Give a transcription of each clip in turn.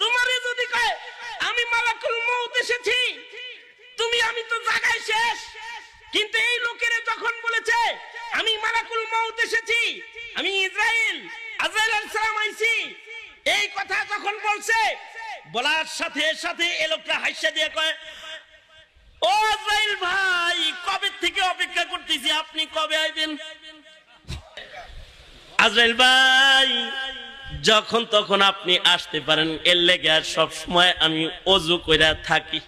তোমারে যদি কয় আমি মালাকুল মউত এসেছি, আমি তো জায়গায় শেষ। কিন্তু এই লোকেরা যখন বলেছে আমি মালাকুল মউত এসেছি, আমি আজরাইল আলাইহিস সালাম আইছি, এই কথা যখন বলছে, বলার সাথে সাথে এই লোকটা হাসিয়ে দিয়ে কয়, ও আজরাইল ভাই, কবে থেকে অপেক্ষা করতেছি, আপনি কবে আইবেন? আজরাইল ভাই, যখন তখন আপনি আসতে পারেন, এর লেগে আর সব সময় আমি ওযু কইরা থাকি।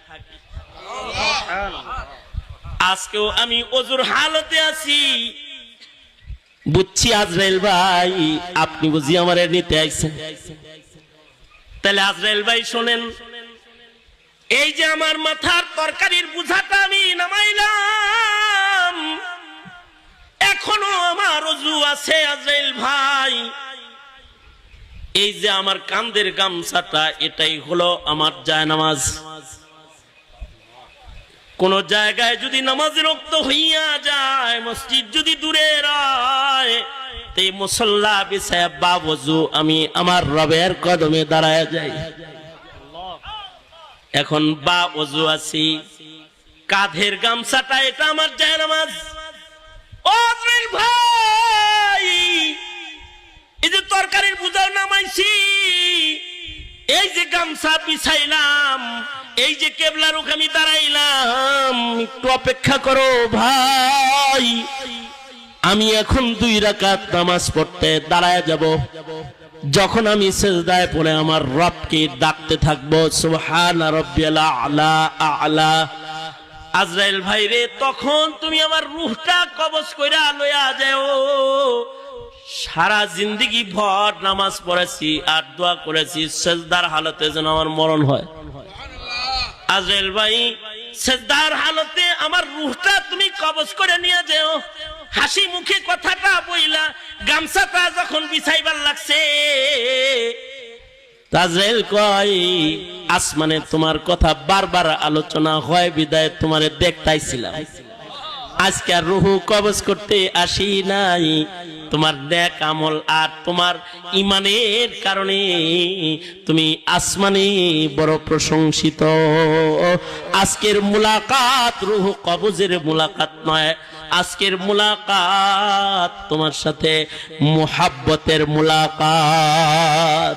আজকেও আমি ওযুর হালতে আছি। বুঝছি আজরাইল ভাই, আপনি বুঝি আমারে নিতে আইছেন। তাহলে আজরাইল ভাই শোনেন, এই যে আমার মাথার তরকারির বোঝাটা আমি নামাইলাম, এখনো আমার ওযু আছে আজরাইল ভাই। এই যে আমার কাঁধের গামছাটা, এটাই হলো আমার জায়নামাজ। কোন জায়গায় যদি নামাজের রক্ত হইয়া যায়, মসজিদ যদি দূরে রয়, তে মুসল্লা বিছায়া বা ওযু আমি আমার রবের কদমে দাঁড়ায় যাই। এখন বা ওযু আছি, কাঁধের গামছাটা এটা আমার জায়নামাজ। ও আজরাইল ভাই, এই যে তরকারির বোঝাও নামাইছি, এই যে গামছা বিছাইলাম, এই যে কেবলার ওখানে আমি দাঁড়াইলাম, একটু অপেক্ষা করো ভাই, আমি এখন 2 রাকাত নামাজ পড়তে দাঁড়ায় যাব। যখন আমি সিজদায় পড়ে আমার রবকে ডাকতে থাকবো, সুবহানা রাব্বিয়াল আ'লা আ'লা। আজরাইল ভাই রে, তখন তুমি আমার রূহটা কবজ কইরা লইয়া যাও। সারা জিন্দেগি ভর নামাজ পড়েছি আর দোয়া করেছি, সিজদার হালতে যেন আমার মরণ হয়। আজরাইল ভাই, সিজদার হালতে আমার রূহটা তুমি কবজ করে নিয়ে যাও। হাসি মুখে কথাটা বইলা গামছাটা যখন বিছাইবার লাগছে, আজরাইল কয়, আসমানে তোমার কথা বারবার আলোচনা হয় বিদায় তোমারে দেখতাইছিলাম। আজকে আর রূহ কবজ করতে আসি নাই, তোমার নেক আমল আর তোমার ঈমানের কারণে তুমি আসমানে বড় প্রশংসিত। আজকের মুলাকাত রূহ কবজের মুলাকাত নয়, আজকের মুলাকাত তোমার সাথে মুহাব্বতের মুলাকাত।